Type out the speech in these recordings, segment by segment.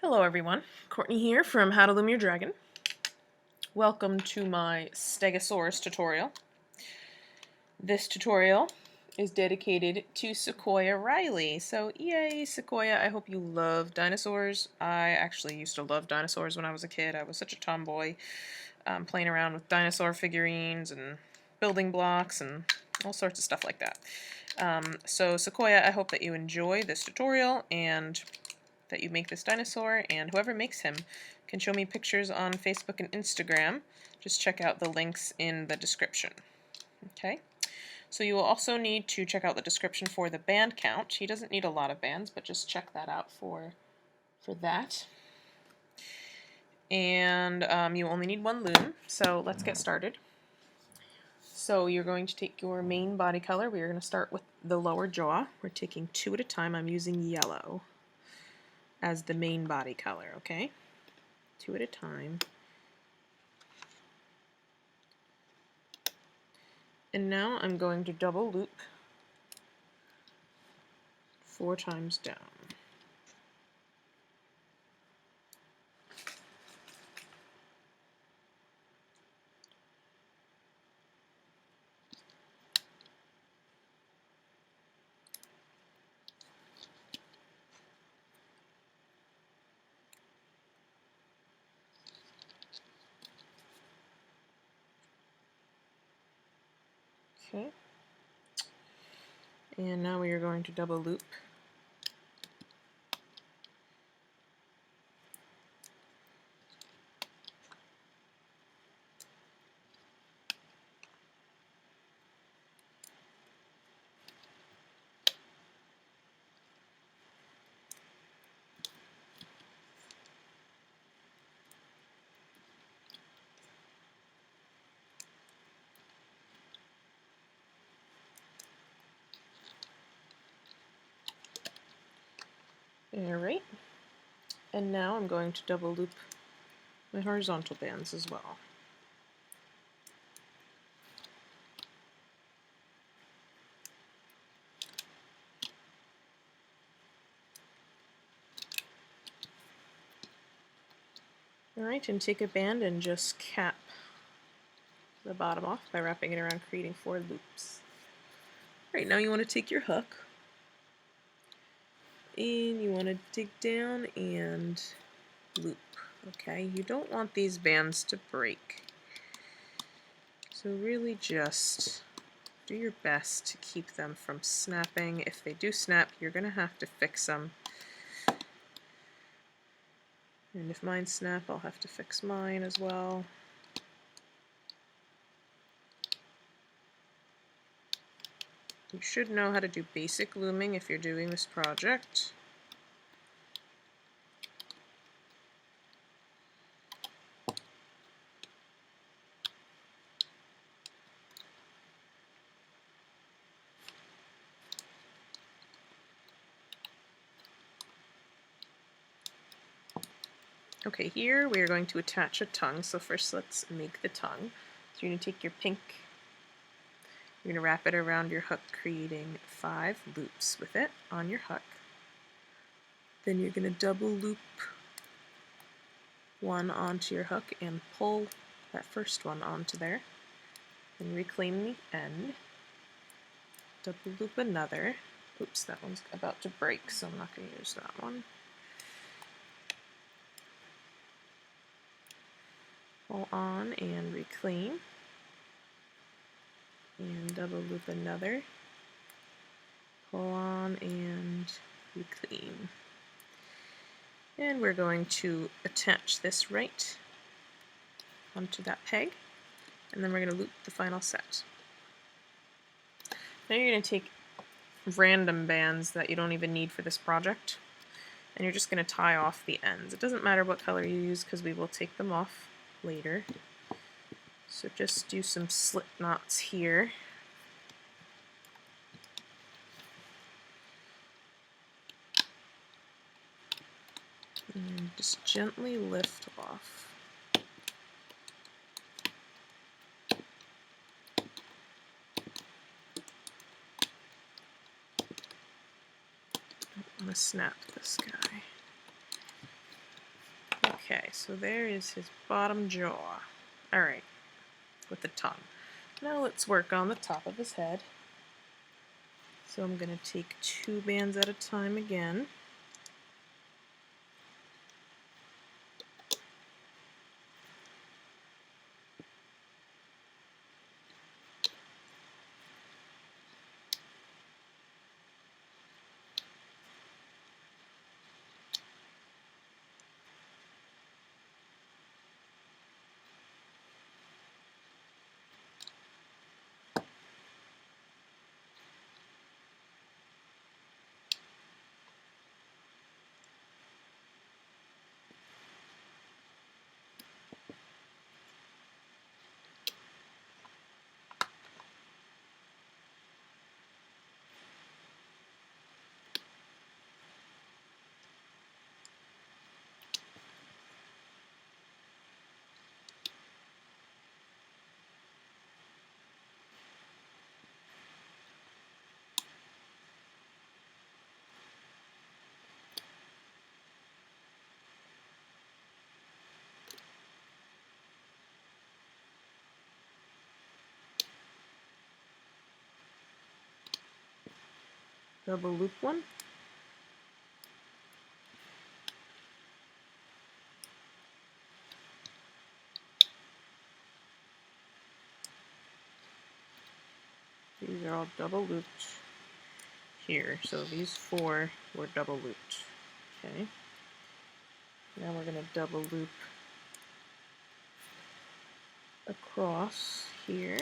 Hello everyone, Courtney here from How to Loom Your Dragon. Welcome to my Stegosaurus tutorial. This tutorial is dedicated to Sequoia Reilly. So yay Sequoia, I hope you love dinosaurs. I actually used to love dinosaurs when I was a kid. I was such a tomboy, playing around with dinosaur figurines and building blocks and all sorts of stuff like that. So Sequoia, I hope that you enjoy this tutorial and that you make this dinosaur, and whoever makes him can show me pictures on Facebook and Instagram. Just check out the links in the description. Okay, so you will also need to check out the description for the band count. He doesn't need a lot of bands, but just check that out for that. And you only need one loom, so let's get started. So you're going to take your main body color. We are going to start with the lower jaw. We're taking 2 at a time. I'm using yellow as the main body color, okay? 2 at a time. And now I'm going to double loop 4 times down. Okay. And now we are going to double loop . Alright, and now I'm going to double loop my horizontal bands as well. Alright, and take a band and just cap the bottom off by wrapping it around, creating 4 loops. Alright, now you want to take your hook and you want to dig down and loop. Okay, you don't want these bands to break. So really just do your best to keep them from snapping. If they do snap, you're going to have to fix them. And if mine snap, I'll have to fix mine as well. You should know how to do basic looming if you're doing this project. Okay, here we are going to attach a tongue, so first let's make the tongue. So you're going to take your pink, you're going to wrap it around your hook, creating 5 loops with it on your hook. Then you're going to double loop one onto your hook and pull that first one onto there. Then reclaim the end, double loop another. Oops, that one's about to break, so I'm not going to use that one. Pull on and reclaim, and double loop another, pull on and reclaim. And we're going to attach this right onto that peg, and then we're going to loop the final set. Now you're going to take random bands that you don't even need for this project, and you're just going to tie off the ends. It doesn't matter what color you use because we will take them off later. So just do some slip knots here. And just gently lift off. I'm going to snap this guy. Okay, so there is his bottom jaw. Alright, with the tongue. Now let's work on the top of his head. So I'm going to take 2 bands at a time again. Double loop one. These are all double looped here, so these 4 were double looped. Okay. Now we're going to double loop across here.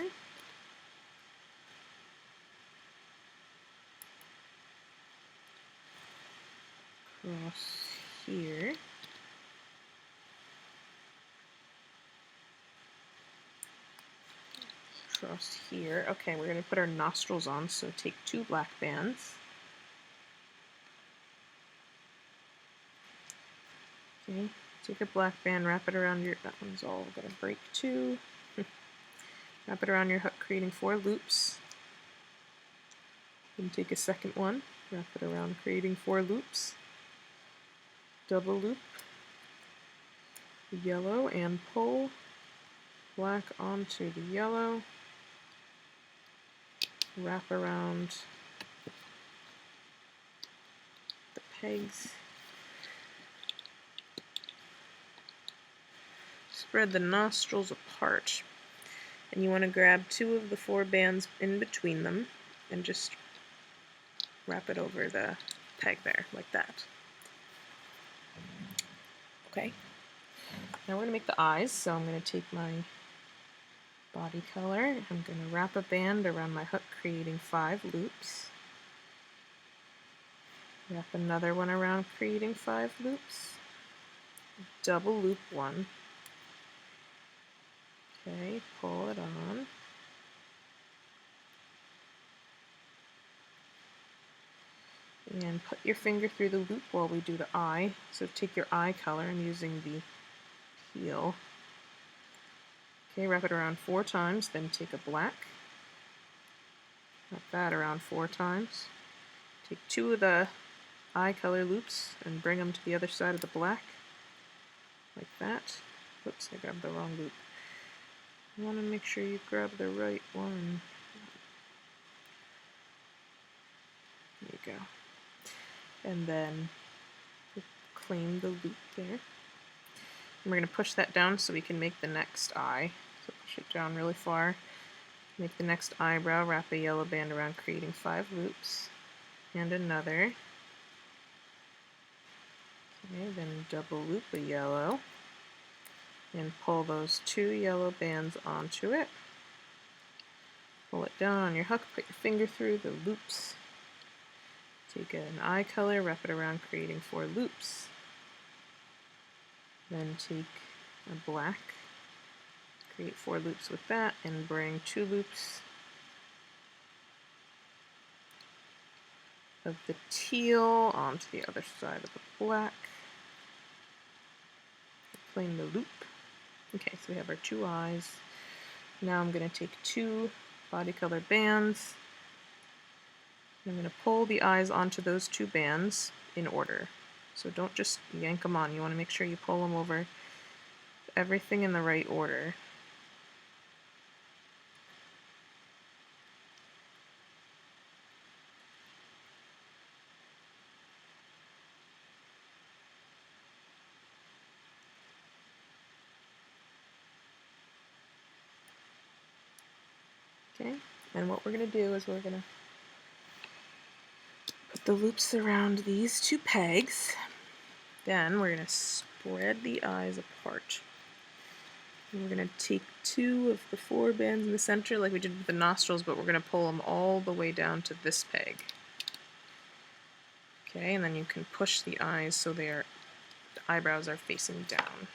Across here. Across here. Okay, we're going to put our nostrils on, so take 2 black bands. Okay, take a black band, wrap it around your, that one's all going to break too. Wrap it around your hook, creating 4 loops. Then take a second one, wrap it around, creating 4 loops. Double loop, yellow, and pull black onto the yellow. Wrap around the pegs. Spread the nostrils apart. And you want to grab 2 of the 4 bands in between them and just wrap it over the peg there, like that. Okay. Now we're going to make the eyes, so I'm going to take my body color. I'm going to wrap a band around my hook, creating 5 loops. Wrap another one around, creating 5 loops. Double loop one. Okay, pull it on. And put your finger through the loop while we do the eye. So take your eye color, I'm using the teal. Okay, wrap it around 4 times, then take a black. Wrap that around 4 times. Take 2 of the eye color loops and bring them to the other side of the black. Like that. Oops, I grabbed the wrong loop. You want to make sure you grab the right one. There you go. And then claim the loop there. And we're going to push that down so we can make the next eye. So push it down really far. Make the next eyebrow, wrap a yellow band around, creating 5 loops. And another. Okay, then double loop a yellow. And pull those 2 yellow bands onto it. Pull it down on your hook, put your finger through the loops. Take an eye color, wrap it around, creating 4 loops. Then take a black, create 4 loops with that, and bring 2 loops of the teal onto the other side of the black. Claim the loop. Okay, so we have our 2 eyes. Now I'm going to take 2 body color bands. I'm going to pull the eyes onto those 2 bands in order. So don't just yank them on. You want to make sure you pull them over everything in the right order. Okay, and what we're going to do is we're going to put the loops around these two pegs. Then we're going to spread the eyes apart. And we're going to take 2 of the 4 bands in the center like we did with the nostrils, but we're going to pull them all the way down to this peg. Okay, and then you can push the eyes so the eyebrows are facing down.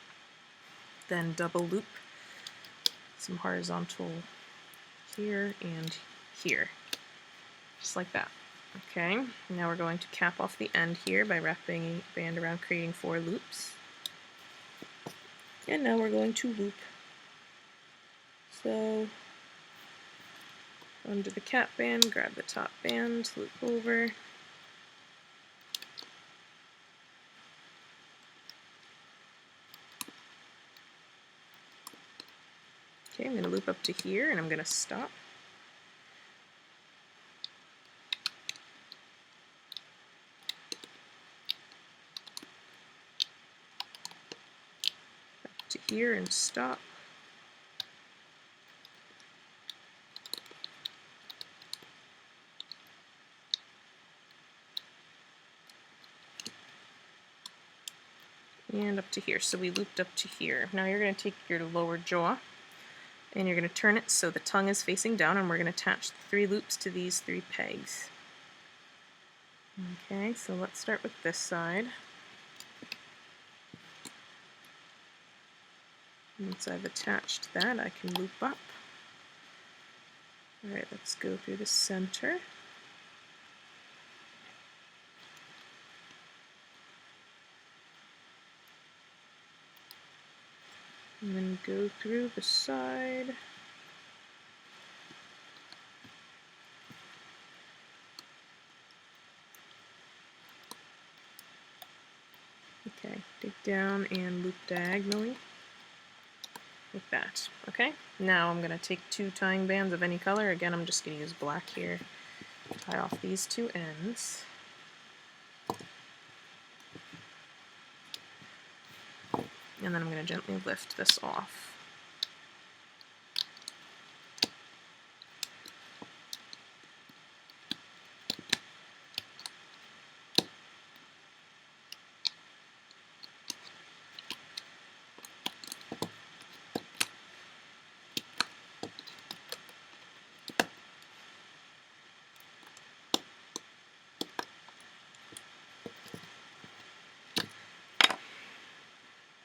Then double loop some horizontal here and here, just like that. Okay, now we're going to cap off the end here by wrapping a band around, creating 4 loops. And now we're going to loop. So, under the cap band, grab the top band, loop over. Okay, I'm going to loop up to here and I'm going to stop. Up to here and stop. And up to here. So we looped up to here. Now you're going to take your lower jaw and you're going to turn it so the tongue is facing down, and we're going to attach the 3 loops to these 3 pegs. Okay, so let's start with this side. Once I've attached that, I can loop up. Alright, let's go through the center. And then go through the side. Okay, dig down and loop diagonally like that. Okay, now I'm going to take 2 tying bands of any color. Again, I'm just going to use black here. Tie off these 2 ends. And then I'm going to gently lift this off.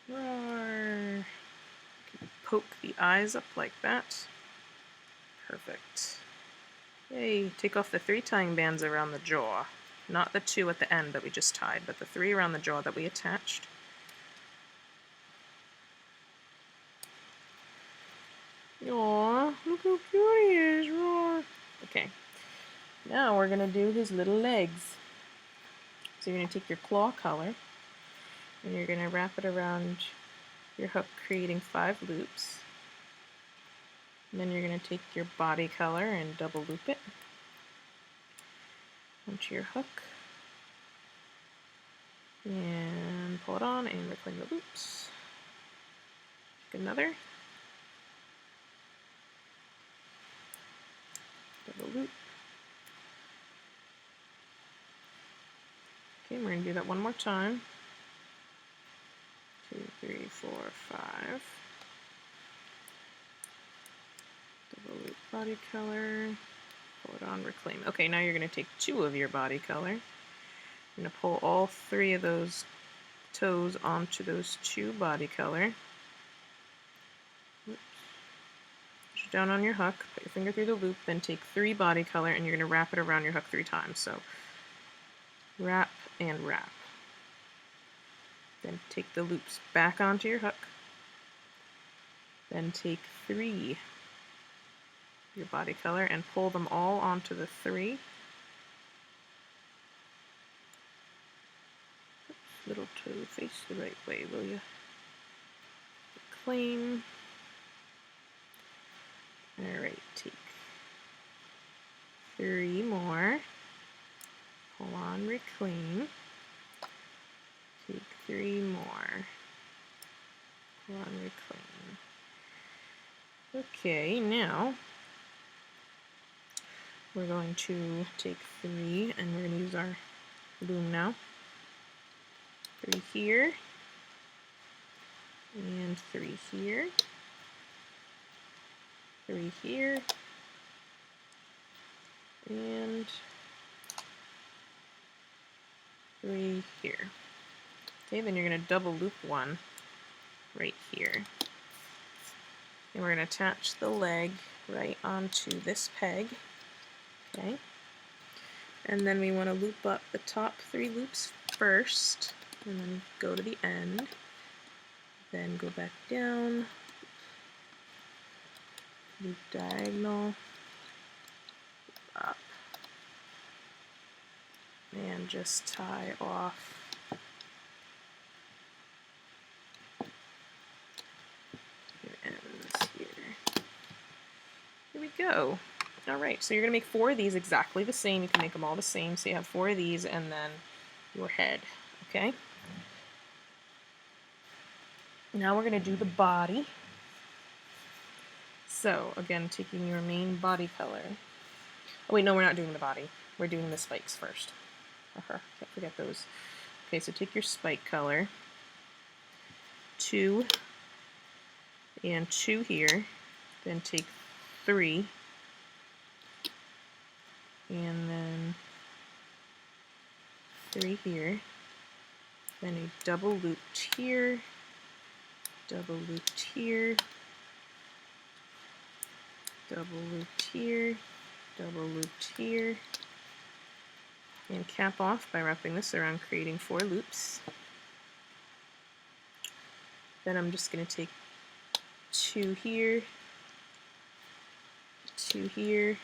Roar. Poke the eyes up like that. Perfect. Yay, take off the 3 tying bands around the jaw. Not the 2 at the end that we just tied, but the 3 around the jaw that we attached. Aw, look how cute he is, Roar. Okay, now we're going to do his little legs. So you're going to take your claw color, and you're going to wrap it around your hook, creating 5 loops. And then you're going to take your body color and double loop it onto your hook. And pull it on and reclaim the loops. Take another. Double loop. Okay, we're going to do that one more time. 2, 3, 4, 5. Double loop body color. Pull it on, reclaim. Okay, now you're going to take 2 of your body color. You're going to pull all 3 of those toes onto those 2 body color. Oops. Push it down on your hook, put your finger through the loop, then take 3 body color and you're going to wrap it around your hook 3 times. So wrap and wrap. Then take the loops back onto your hook. Then take 3 your body color and pull them all onto the 3. Little toe, face the right way, will you? Reclaim. Alright, take 3 more. Pull on, reclaim. Take 3 more. Pull on, reclaim. Okay, now we're going to take 3 and we're going to use our loom now. 3 here. And 3 here. 3 here. And 3 here. Okay, then you're going to double loop 1 right here. And we're going to attach the leg right onto this peg. Okay. And then we want to loop up the top 3 loops first, and then go to the end. Then go back down, loop diagonal, up, and just tie off your ends here. Here we go. Alright, so you're going to make 4 of these exactly the same. You can make them all the same, so you have 4 of these and then your head. Okay? Now we're going to do the body. So, again, taking your main body color. Oh wait, no, we're not doing the body. We're doing the spikes first. Can't forget those. Okay, so take your spike color. 2 and 2 here. Then take 3. And then 3 here. Then a double looped here. Double looped here. Double looped here. Double looped here. And cap off by wrapping this around, creating 4 loops. Then I'm just going to take 2 here, 2 here,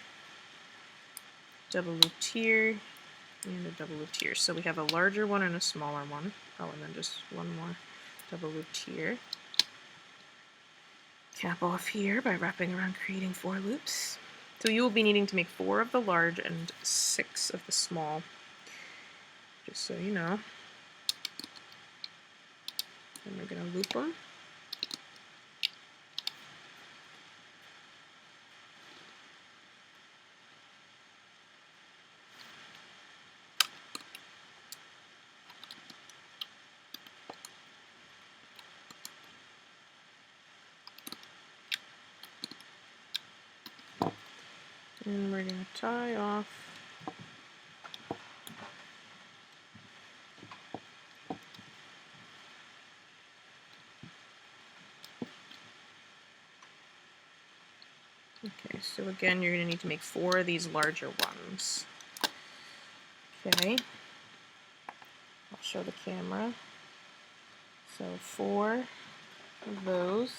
double looped here, and a double looped here. So we have a larger one and a smaller one. Oh, and then just 1 more double looped here. Cap off here by wrapping around, creating 4 loops. So you will be needing to make 4 of the large and 6 of the small, just so you know. And we're going to loop them. And we're going to tie off Okay, so again, you're going to need to make 4 of these larger ones. Okay, I'll show the camera. So 4 of those.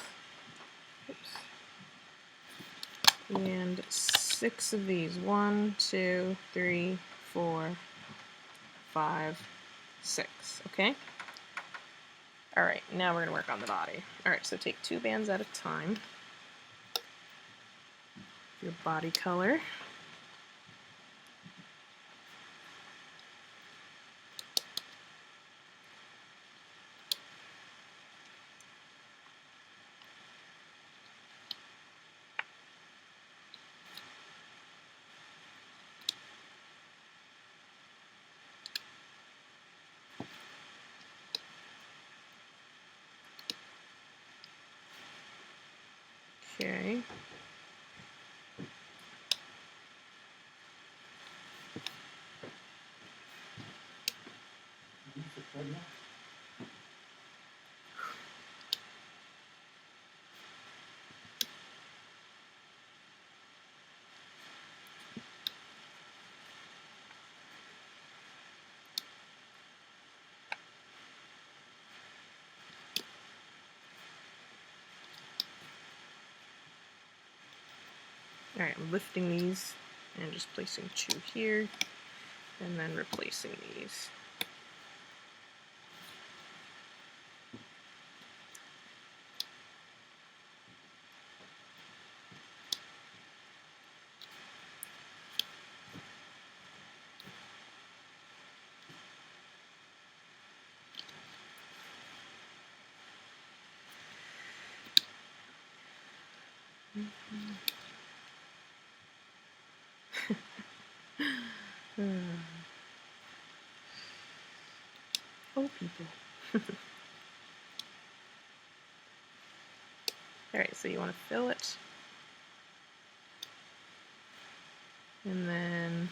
Oops. And 6 of these. 1, 2, 3, 4, 5, 6. Okay? Alright, now we're going to work on the body. Alright, so take 2 bands at a time. Your body color. Okay. Alright, I'm lifting these and just placing 2 here, and then replacing these. Oh, people. Alright, so you want to fill it. And then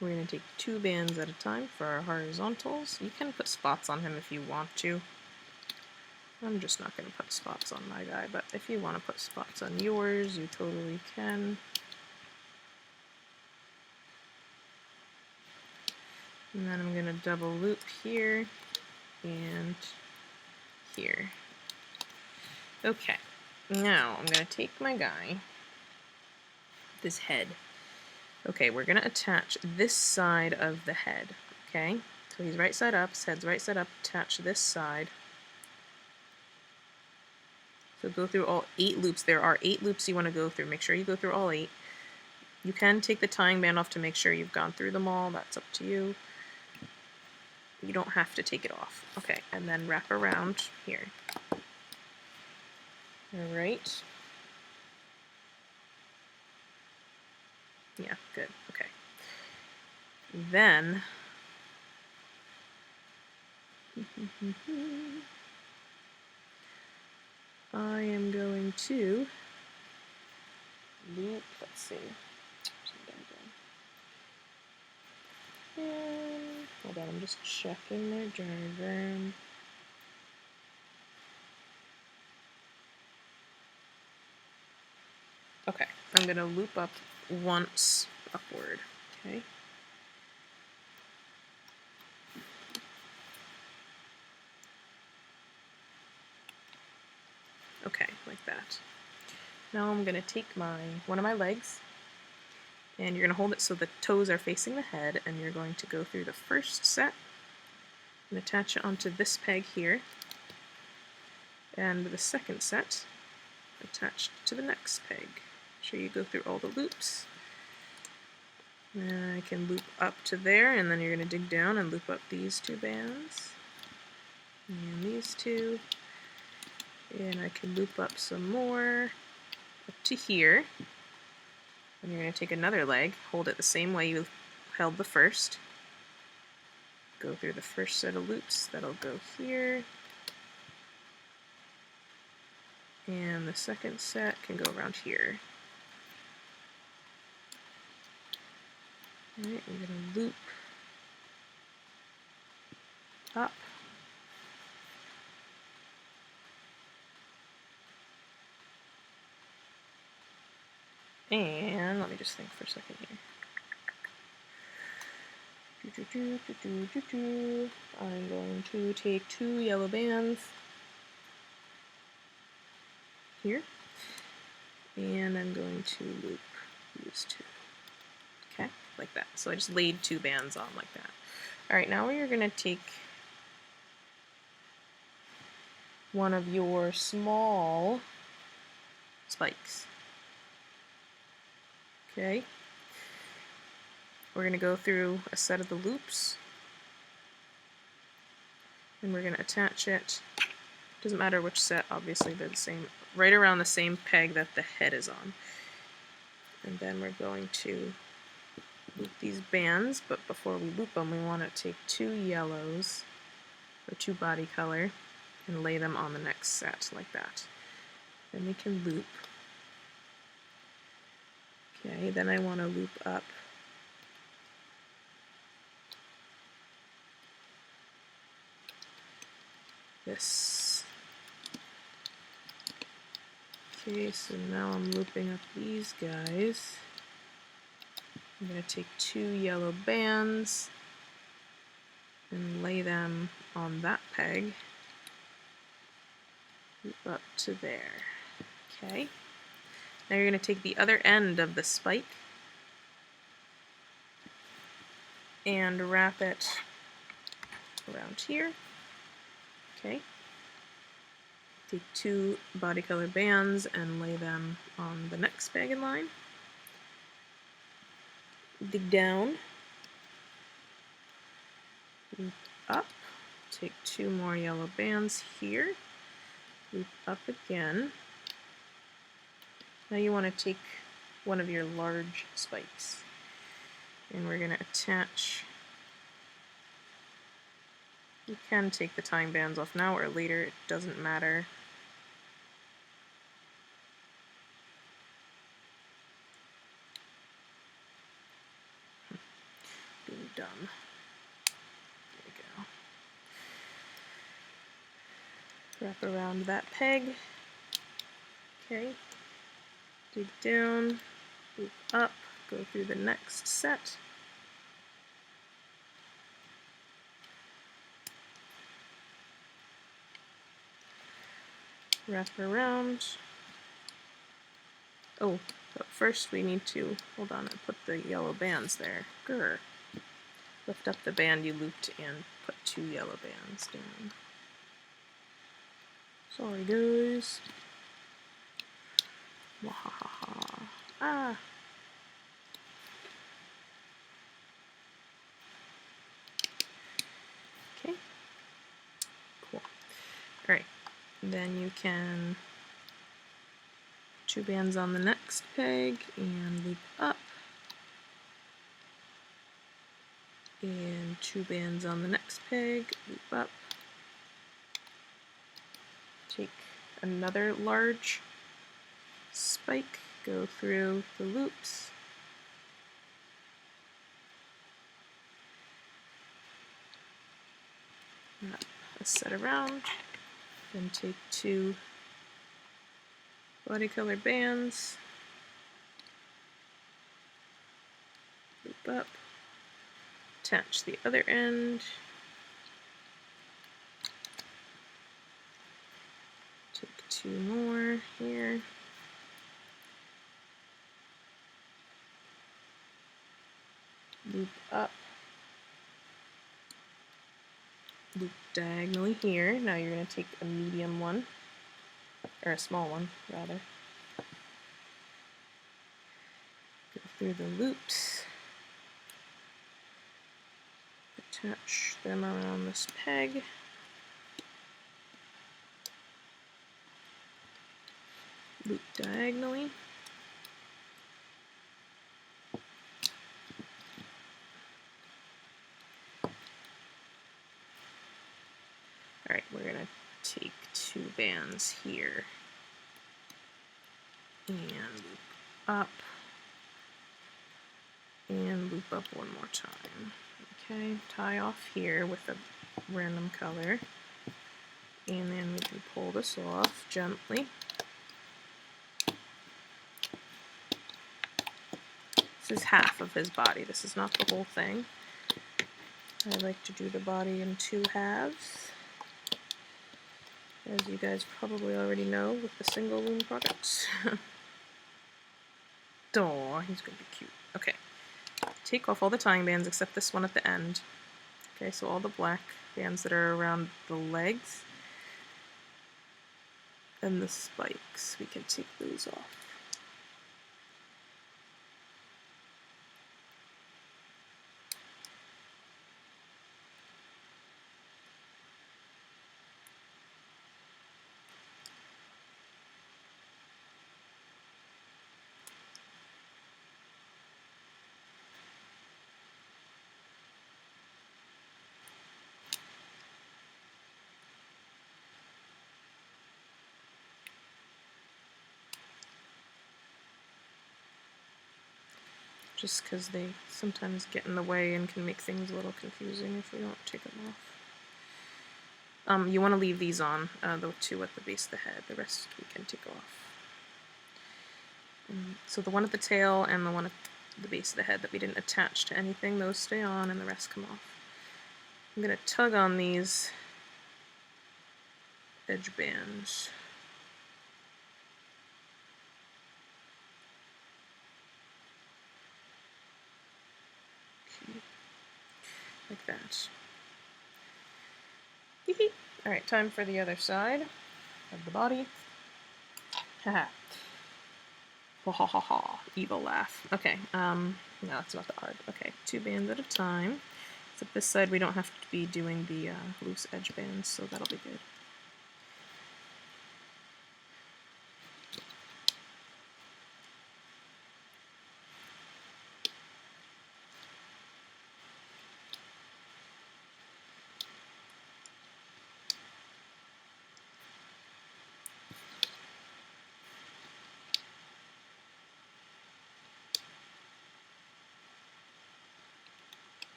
we're going to take 2 bands at a time for our horizontals. You can put spots on him if you want to. I'm just not going to put spots on my guy, but if you want to put spots on yours, you totally can. And then I'm going to double loop here and here. Okay, now I'm going to take my guy, this head. Okay, we're going to attach this side of the head, okay? So he's right side up, his head's right side up, attach this side. So go through all 8 loops. There are 8 loops you want to go through. Make sure you go through all 8. You can take the tying band off to make sure you've gone through them all. That's up to you. You don't have to take it off. Okay, and then wrap around here. Alright. Yeah, good. Okay. Then I am going to loop, let's see. And hold on, I'm just checking my diagram. Okay, I'm going to loop up once upward, okay? Okay, like that. Now I'm going to take one of my legs, and you're going to hold it so the toes are facing the head, and you're going to go through the first set and attach it onto this peg here, and the second set attached to the next peg. Make sure you go through all the loops. And I can loop up to there, and then you're going to dig down and loop up these 2 bands, and these 2, and I can loop up some more up to here. And you're going to take another leg, hold it the same way you held the first, go through the first set of loops, that'll go here, and the second set can go around here. Alright, we're going to loop up, and let me just think for a second here. I'm going to take 2 yellow bands here, and I'm going to loop these 2. Okay, like that. So I just laid 2 bands on like that. Alright, now we're going to take one of your small spikes. Okay. We're going to go through a set of the loops, and we're going to attach it. Doesn't matter which set, obviously they're the same, right around the same peg that the head is on. And then we're going to loop these bands, but before we loop them, we want to take 2 yellows, or 2 body color, and lay them on the next set, like that. Then we can loop. Okay, then I want to loop up this. Okay, so now I'm looping up these guys. I'm going to take 2 yellow bands and lay them on that peg. Loop up to there. Okay. Now you're going to take the other end of the spike and wrap it around here. Okay. Take 2 body color bands and lay them on the next peg in line. Dig down, loop up, take 2 more yellow bands here, loop up again. Now you want to take one of your large spikes And we're going to attach. You can take the tying bands off now or later, it doesn't matter. Being dumb. There we go. Wrap around that peg. Okay. Dig down, loop up, go through the next set. Wrap around. Oh, but first we need to, hold on, I put the yellow bands there. Grr. Lift up the band you looped and put 2 yellow bands down. Sorry guys. Wahahaha. Ah. Okay. Cool. Alright. Then you can 2 bands on the next peg and loop up. And 2 bands on the next peg, loop up. Take another large spike, go through the loops. Wrap a set around. Then take 2 body color bands, loop up, attach the other end, take 2 more here, loop up, loop diagonally here. Now you're going to take a medium one, or a small one rather. Go through the loops, attach them around this peg. Loop diagonally. Alright, we're going to take 2 bands here and loop up and loop up one more time. Okay, tie off here with a random color, and then we can pull this off gently. This is half of his body, this is not the whole thing. I like to do the body in 2 halves, as you guys probably already know with the single loom products. Aw, he's gonna be cute. Okay, take off all the tying bands except this one at the end. Okay, so all the black bands that are around the legs and the spikes, we can take those off. Just because they sometimes get in the way and can make things a little confusing if we don't take them off. You want to leave these on, the 2 at the base of the head. The rest we can take off. So the one at the tail and the one at the base of the head that we didn't attach to anything, those stay on and the rest come off. I'm going to tug on these edge bands. Like that. Alright, time for the other side of the body. Haha. Ha ha ha. Evil laugh. Okay, no, it's not that hard. Okay, 2 bands at a time. Except this side we don't have to be doing the loose edge bands, so that'll be good.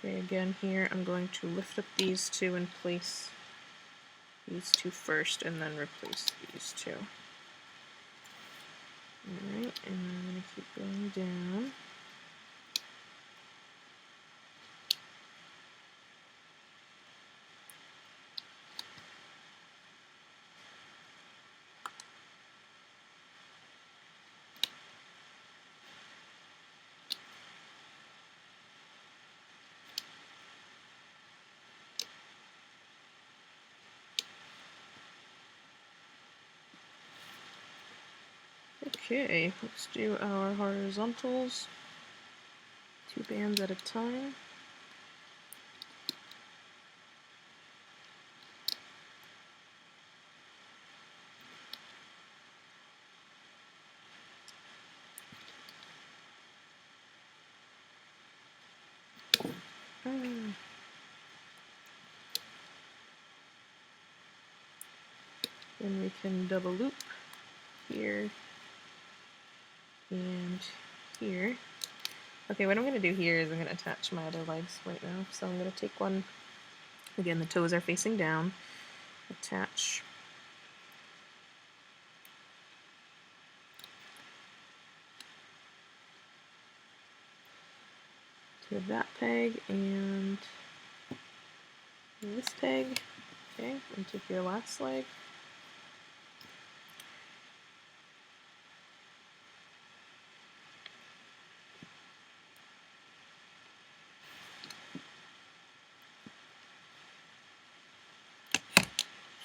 Okay, again here I'm going to lift up these two and place these two first and then replace these two. Alright, and I'm going to keep going down. Okay, let's do our horizontals, 2 bands at a time. Then we can double loop here and here. Okay, what I'm going to do here is I'm going to attach my other legs right now. So I'm going to take one, again the toes are facing down, attach to that peg and this peg. Okay, and take your last leg.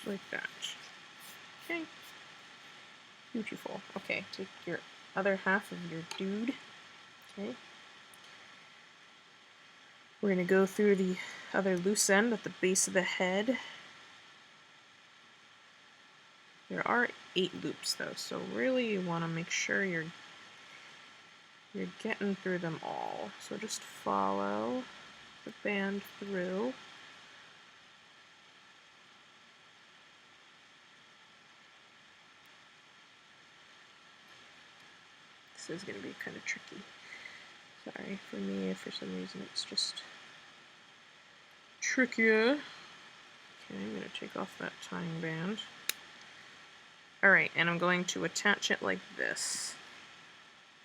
Like that. Okay. Beautiful. Okay, take your other half of your dude. Okay. We're going to go through the other loose end at the base of the head. There are 8 loops though, so really you want to make sure you're getting through them all. So just follow the band through. This is going to be kind of tricky. Sorry, for me, for some reason it's just trickier. Okay, I'm going to take off that tying band. Alright, and I'm going to attach it like this.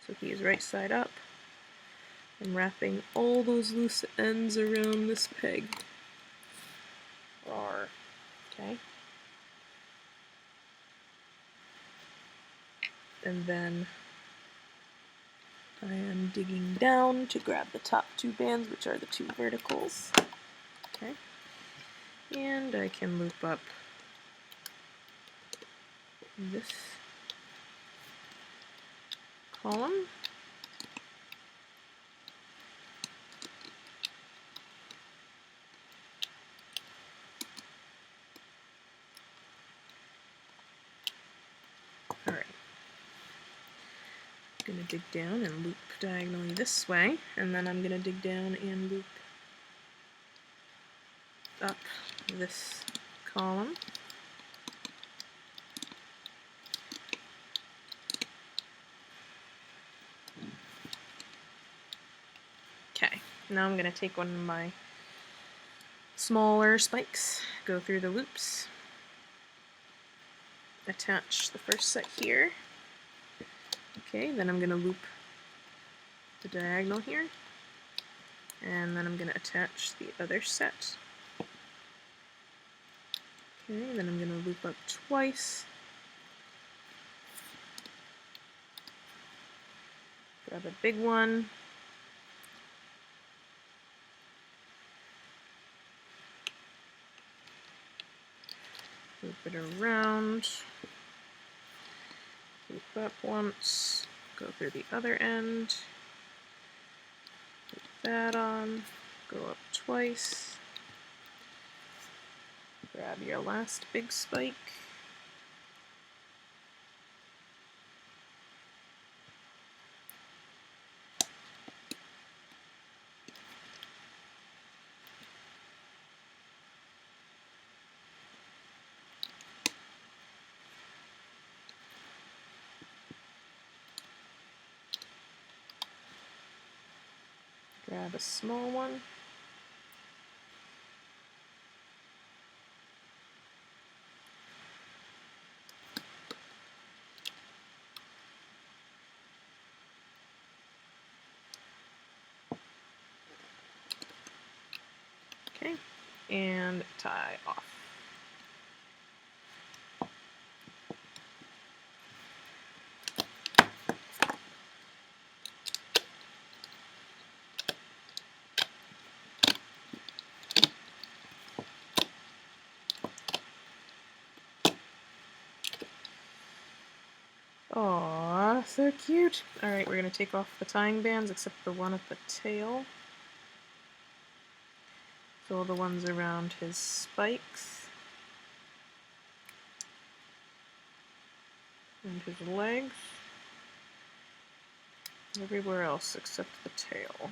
So he is right side up. I'm wrapping all those loose ends around this peg. Okay. And then I am digging down to grab the top 2 bands, which are the 2 verticals. Okay. And I can loop up this column. Alright. I'm going to dig down and loop diagonally this way, and then I'm going to dig down and loop up this column. Okay, now I'm going to take one of my smaller spikes, go through the loops, attach the first set here. Okay, then I'm going to loop the diagonal here, and then I'm going to attach the other set. Okay, then I'm going to loop up twice, grab a big one, loop it around, loop up once, go through the other end, loop that on, go up twice, grab your last big spike, grab a small one, Okay, and tie off. Aww, so cute. Alright, we're going to take off the tying bands except the one at the tail. So all the ones around his spikes. And his legs. Everywhere else except the tail.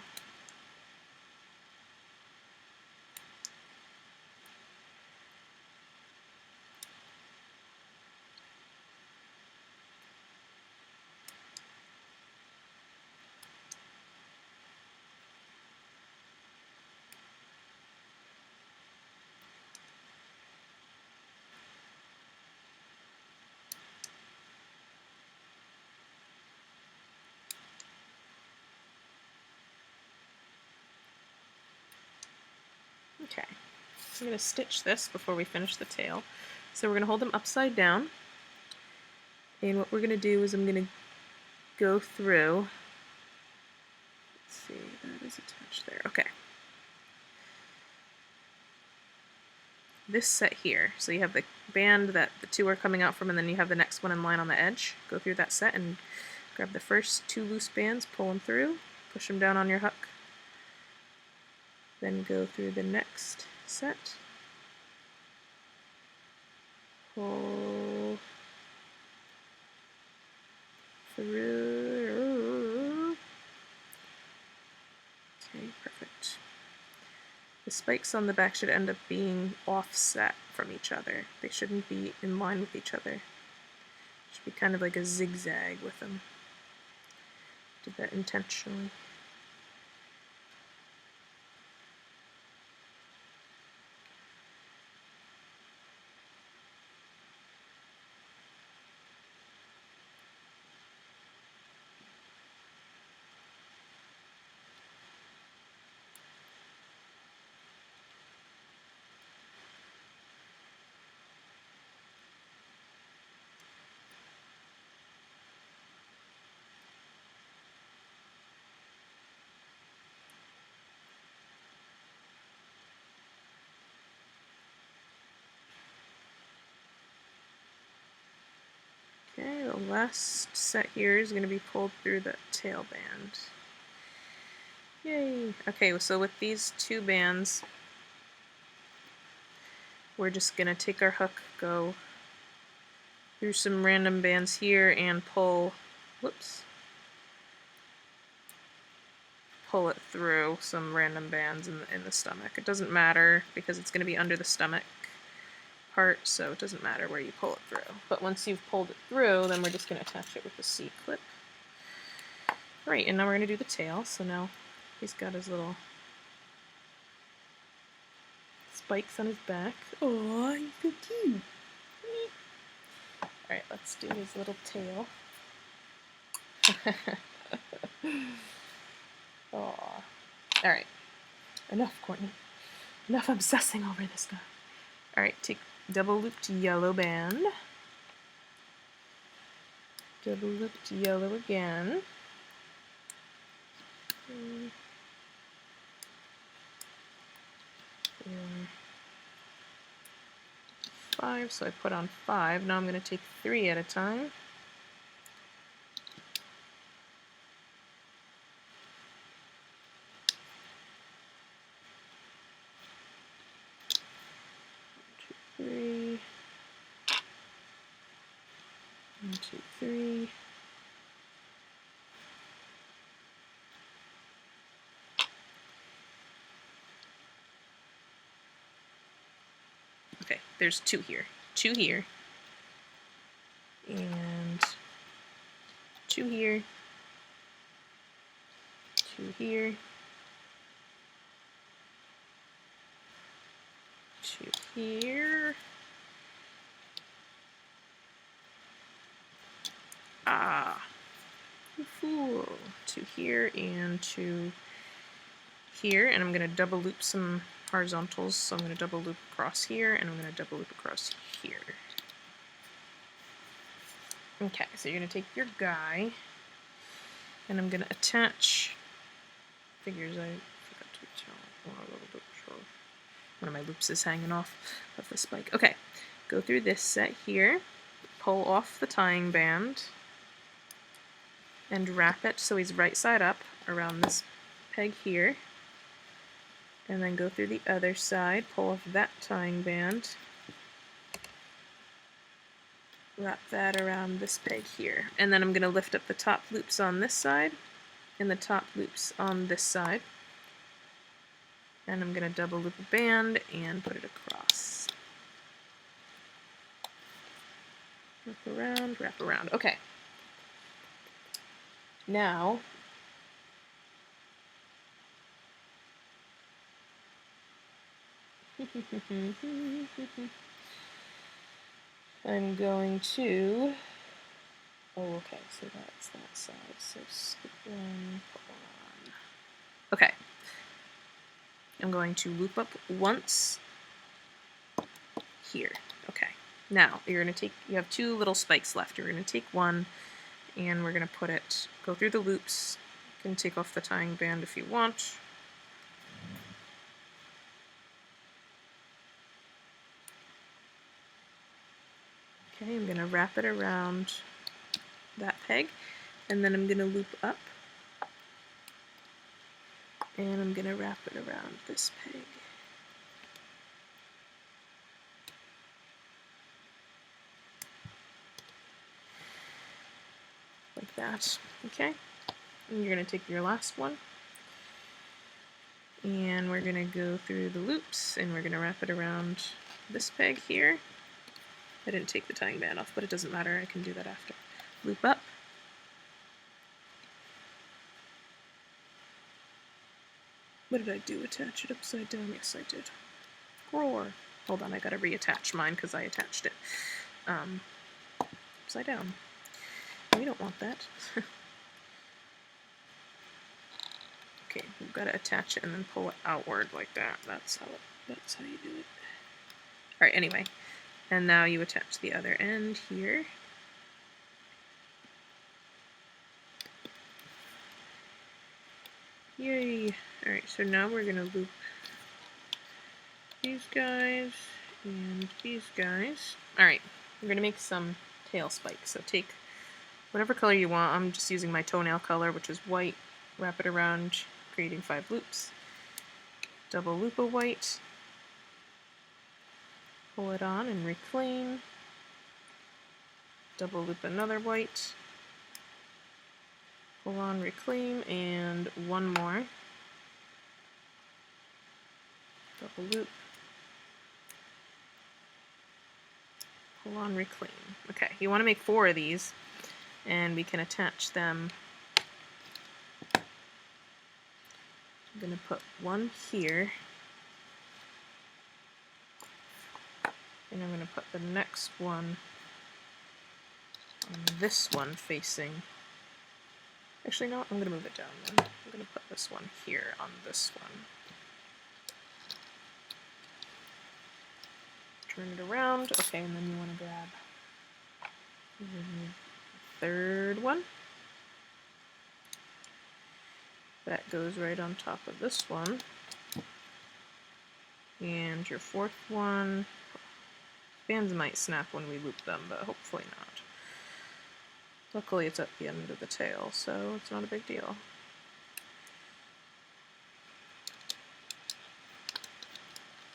Okay, I'm going to stitch this before we finish the tail. So we're going to hold them upside down. And what we're going to do is I'm going to go through. Let's see, that is attached there. Okay. This set here, so you have the band that the two are coming out from, and then you have the next one in line on the edge. Go through that set and grab the first two loose bands, pull them through, push them down on your hook. Then go through the next set, pull through. Okay, perfect. The spikes on the back should end up being offset from each other. They shouldn't be in line with each other. It should be kind of like a zigzag with them. Did that intentionally. Okay, the last set here is going to be pulled through the tail band. Yay! Okay, so with these two bands, we're just going to take our hook, go through some random bands here, and pull, whoops, pull it through some random bands in the stomach. It doesn't matter because it's going to be under the stomach part, so it doesn't matter where you pull it through. But once you've pulled it through, then we're just going to attach it with the C-clip. Right, and now we're going to do the tail. So now he's got his little spikes on his back. Oh, he's so cute. Alright, let's do his little tail. Aw. Alright. Enough, Courtney. Enough obsessing over this guy. Alright, take double looped yellow band. Double looped yellow again. 3, 4, 5, so I put on 5. Now I'm going to take 3 at a time. Three. 1, 2, 3. Okay, there's 2 here. 2 here. And 2 here. 2 here. 2 here. Ah, you fool. 2 here and 2 here, and I'm going to double loop some horizontals, so I'm going to double loop across here, and I'm going to double loop across here. Okay, so you're going to take your guy, and I'm going to attach, figures I forgot to tell, one of my loops is hanging off of the spike. Okay, go through this set here, pull off the tying band, and wrap it so he's right side up around this peg here, and then go through the other side, pull off that tying band, wrap that around this peg here, and then I'm going to lift up the top loops on this side and the top loops on this side, and I'm going to double loop a band and put it across. Wrap around. Okay. Now, I'm going to, oh, okay, so that's that side, so skip one, pull on. Okay, I'm going to loop up once here. Okay, now you're going to take, you have two little spikes left. You're going to take one, and we're going to put it, go through the loops. You can take off the tying band if you want. Okay, I'm going to wrap it around that peg, and then I'm going to loop up, and I'm going to wrap it around this peg. Like that, okay? And you're going to take your last one, and we're going to go through the loops, and we're going to wrap it around this peg here. I didn't take the tying band off, but it doesn't matter, I can do that after. Loop up. What did I do? Attach it upside down? Yes, I did. Roar. Hold on, I gotta reattach mine because I attached it upside down. We don't want that. Okay, we've got to attach it and then pull it outward like that. That's how you do it. Alright, anyway. And now you attach the other end here. Yay! Alright, so now we're going to loop these guys and these guys. Alright, we're going to make some tail spikes. So take whatever color you want. I'm just using my toenail color, which is white. Wrap it around, creating 5 loops. Double loop a white. Pull it on and reclaim. Double loop another white. Pull on, reclaim, and one more. Double loop. Pull on, reclaim. Okay, you want to make 4 of these, and we can attach them. I'm going to put one here. And I'm going to put the next one on this one facing. Actually, no, I'm going to move it down then. I'm going to put this one here on this one. Turn it around. Okay, and then you want to grab the third one. That goes right on top of this one. And your fourth one. Bands might snap when we loop them, but hopefully not. Luckily it's at the end of the tail, so it's not a big deal.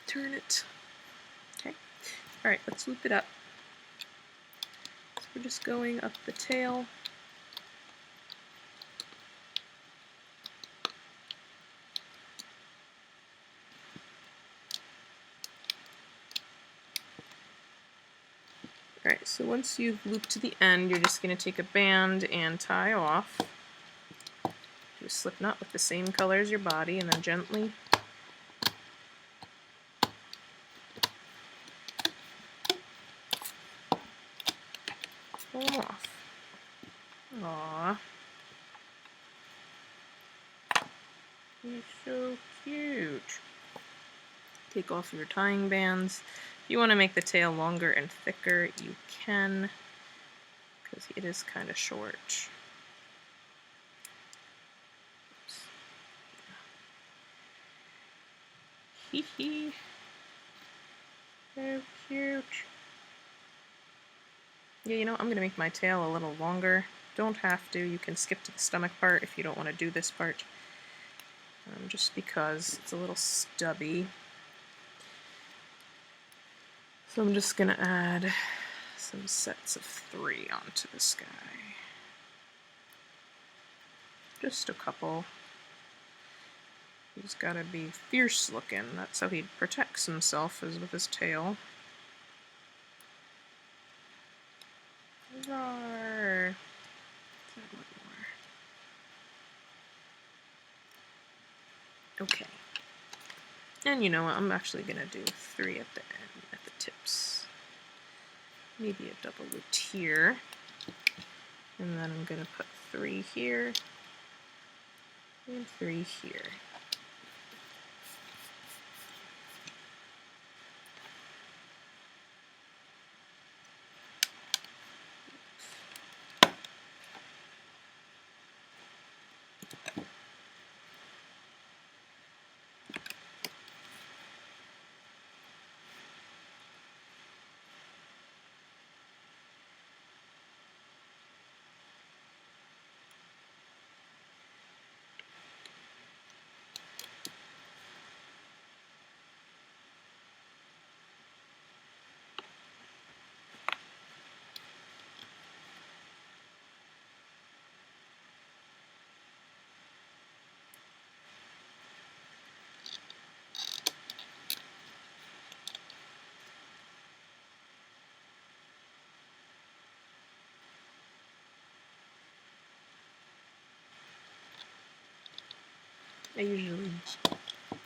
Turn it. Okay. Alright, let's loop it up. So we're just going up the tail. Alright, so once you've looped to the end, you're just going to take a band and tie off. Do a slip knot with the same color as your body, and then gently pull them off. Aww. He's so cute. Take off your tying bands. If you want to make the tail longer and thicker, you can, because it is kind of short. Hee hee. So cute. Yeah, you know, I'm going to make my tail a little longer. Don't have to. You can skip to the stomach part if you don't want to do this part. Just because it's a little stubby. So I'm just going to add some sets of 3 onto this guy. Just a couple. He's got to be fierce looking. That's how he protects himself, is with his tail. Roar. Okay. And you know what? I'm actually going to do 3 at the end, at the tips. Maybe a double loop here. And then I'm going to put 3 here. And 3 here.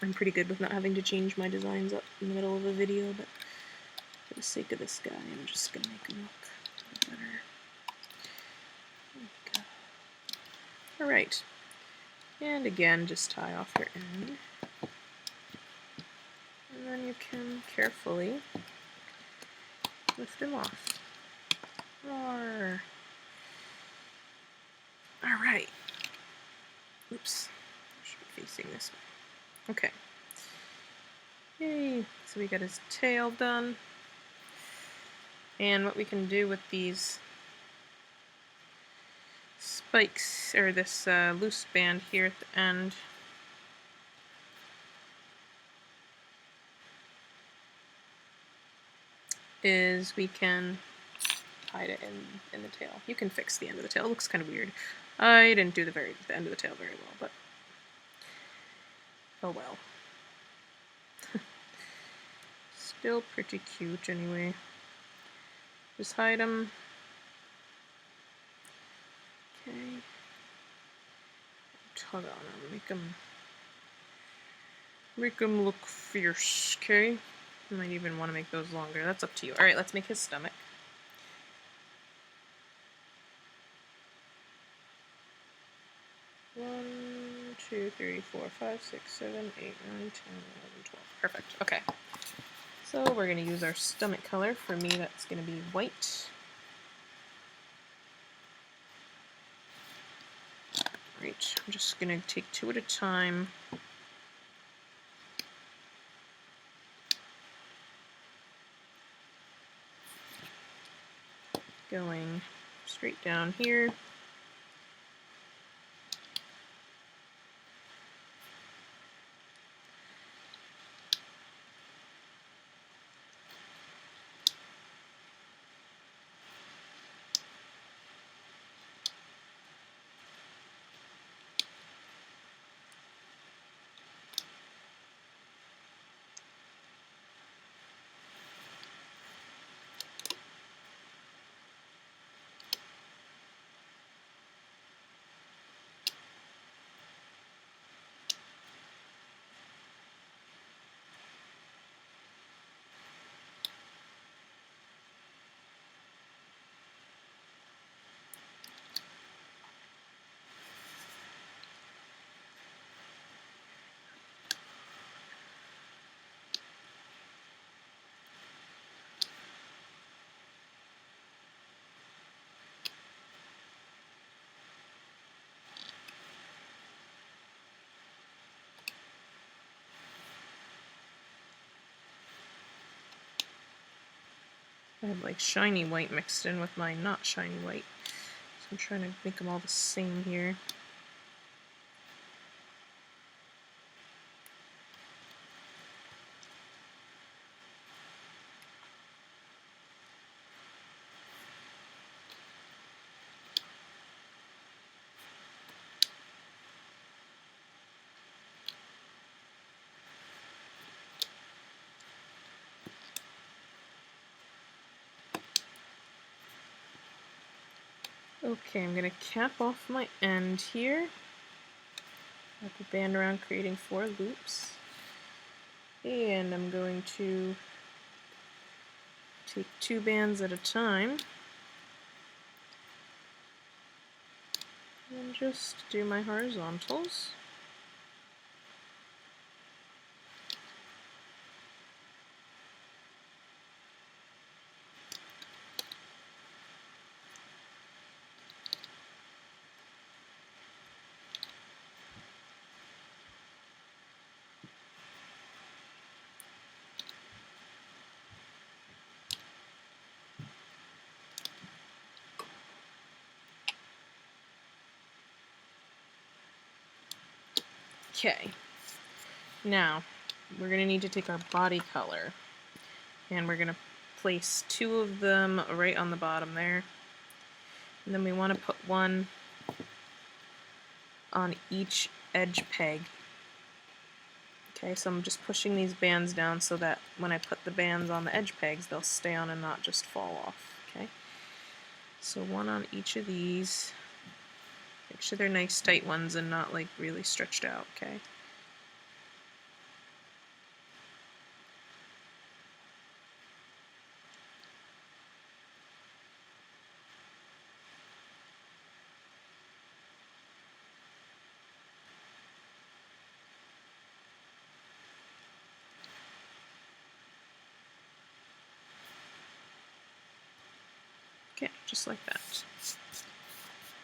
I'm pretty good with not having to change my designs up in the middle of a video, but for the sake of this guy, I'm just going to make him look a little better. Alright, and again, just tie off your end, and then you can carefully lift him off. Roar. Alright. Oops. I should be facing this way. Okay. Yay! So we got his tail done. And what we can do with these spikes, or this loose band here at the end, is we can hide it in the tail. You can fix the end of the tail. It looks kind of weird. I didn't do the end of the tail very well, but oh well. Still pretty cute anyway. Just hide them. Okay. Tug on them. Make them look fierce. Okay. You might even want to make those longer. That's up to you. All right, let's make his stomach. One, 2, 3, 4, 5, 6, 7, 8, 9, 10, 11, 12. Perfect. Okay. So we're going to use our stomach color. For me, that's going to be white. Right. I'm just going to take 2 at a time. Going straight down here. I have like shiny white mixed in with my not shiny white. So I'm trying to make them all the same here. Okay, I'm going to cap off my end here. Wrap the band around, creating 4 loops. And I'm going to take 2 bands at a time and just do my horizontals. Okay, now we're going to need to take our body color and we're going to place 2 of them right on the bottom there. And then we want to put 1 on each edge peg. Okay, so I'm just pushing these bands down so that when I put the bands on the edge pegs, they'll stay on and not just fall off. Okay, so 1 on each of these. Make sure they're nice tight ones and not like really stretched out. Okay. Okay, just like that.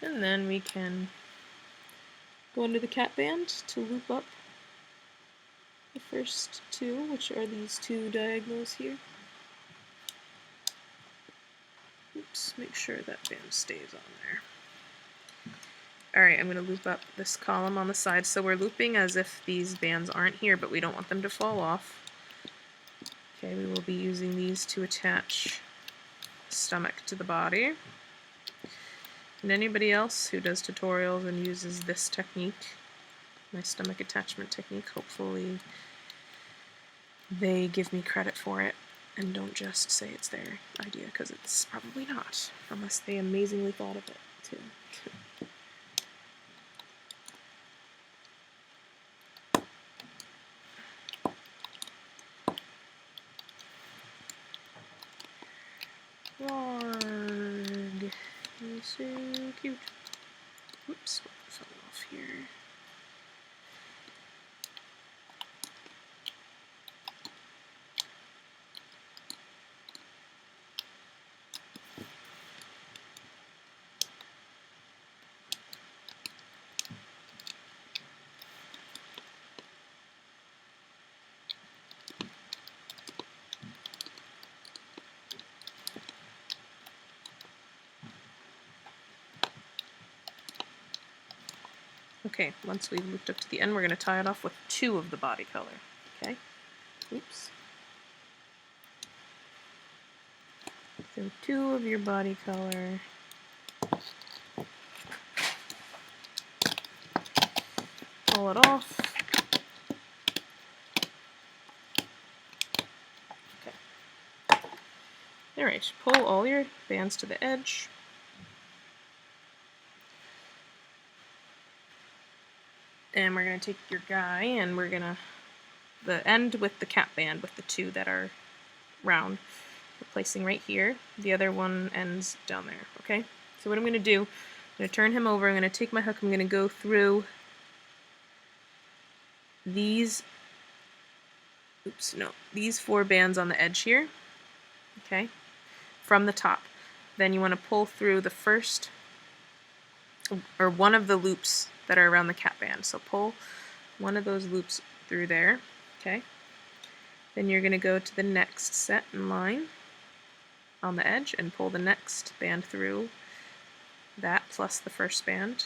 And then we can go under the cap band to loop up the first 2, which are these 2 diagonals here. Oops, make sure that band stays on there. Alright, I'm going to loop up this column on the side. So we're looping as if these bands aren't here, but we don't want them to fall off. Okay, we will be using these to attach the stomach to the body. And anybody else who does tutorials and uses this technique, my stomach attachment technique, hopefully they give me credit for it and don't just say it's their idea, because it's probably not, unless they amazingly thought of it too. Warg. He's so cute. Oops, what fell off here? Okay, once we've looped up to the end, we're going to tie it off with 2 of the body color. Okay? Oops. So 2 of your body color. Pull it off. Okay. Alright, pull all your bands to the edge. And we're going to take your guy and we're going to, the end with the cap band with the 2 that are round, we're placing right here. The other one ends down there, okay? So what I'm going to do, I'm going to turn him over, I'm going to take my hook, I'm going to go through these, these 4 bands on the edge here, okay, from the top. Then you want to pull through the first, or one of the loops that are around the cap band. So pull one of those loops through there, okay? Then you're going to go to the next set in line. on the edge and pull the next band through that plus the first band.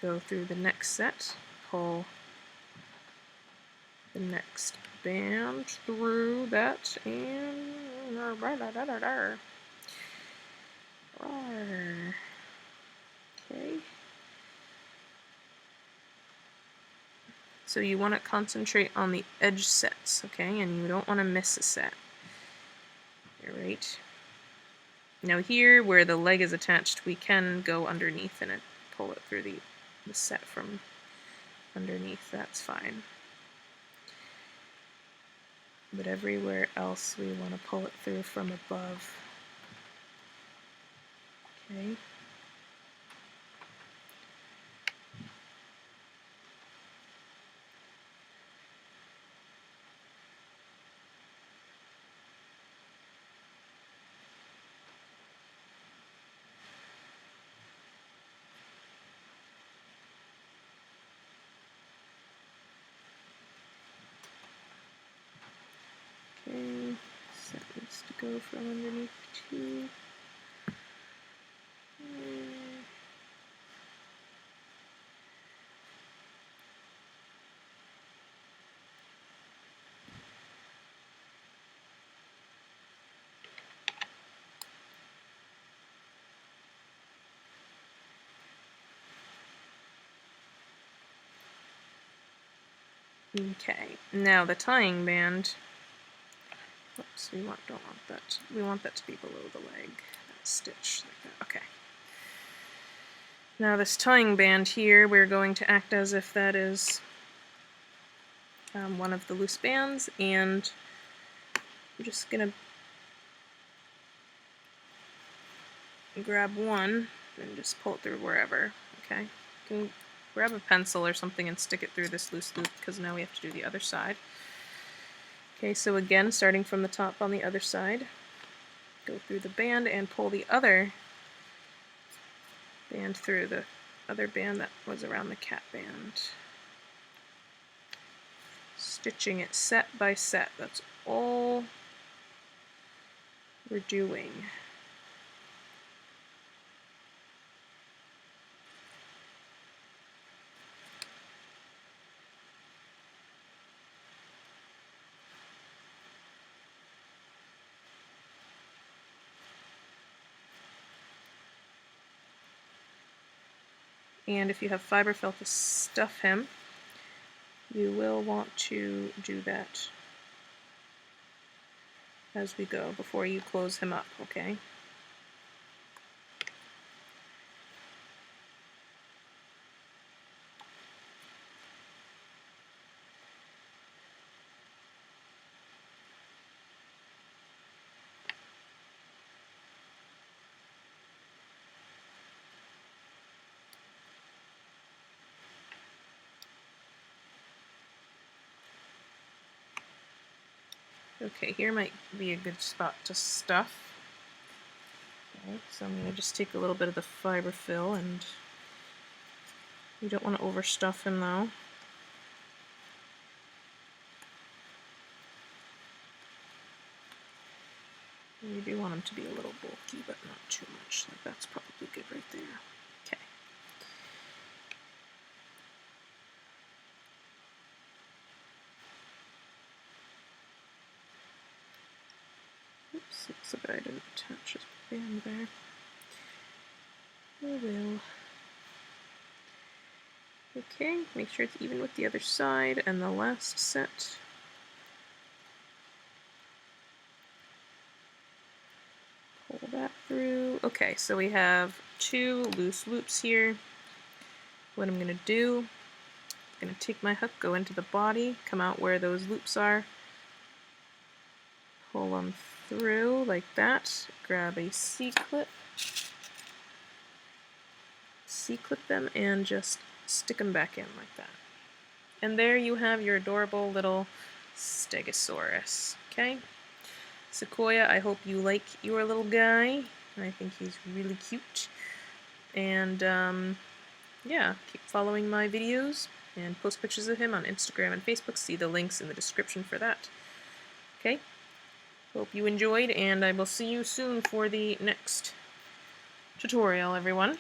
Go through the next set, pull the next band through that, and okay. So you want to concentrate on the edge sets, okay, and you don't want to miss a set. Alright. Now here, where the leg is attached, we can go underneath and pull it through the set from underneath. That's fine. But everywhere else, we want to pull it through from above. Okay. Okay, so that needs to go from underneath too. Okay, now the tying band. Oops, don't want that. We want that to be below the leg. That stitch like that. Okay. Now this tying band here, we're going to act as if that is one of the loose bands, and I'm just gonna grab one and just pull it through wherever. Okay. You can grab a pencil or something and stick it through this loose loop, because now we have to do the other side. Okay, so again, starting from the top on the other side, go through the band and pull the other band through, the other band that was around the cat band. Stitching it set by set, that's all we're doing. And if you have fiberfill to stuff him, you will want to do that as we go before you close him up, okay? Okay, here might be a good spot to stuff. Okay, so I'm going to just take a little bit of the fiberfill, and you don't want to overstuff him though. You do want him to be a little bulky, but not too much. Like that's probably good right there. Okay. Oops, looks like I didn't attach his band there. Oh well. Okay, make sure it's even with the other side, and the last set. Pull that through. Okay, so we have 2 loose loops here. What I'm going to do, I'm going to take my hook, go into the body, come out where those loops are, pull them through like that, grab a C-clip, C-clip them, and just stick them back in like that. And there you have your adorable little Stegosaurus, okay? Sequoia, I hope you like your little guy. I think he's really cute. And yeah, keep following my videos and post pictures of him on Instagram and Facebook. See the links in the description for that. Okay? Hope you enjoyed, and I will see you soon for the next tutorial, everyone.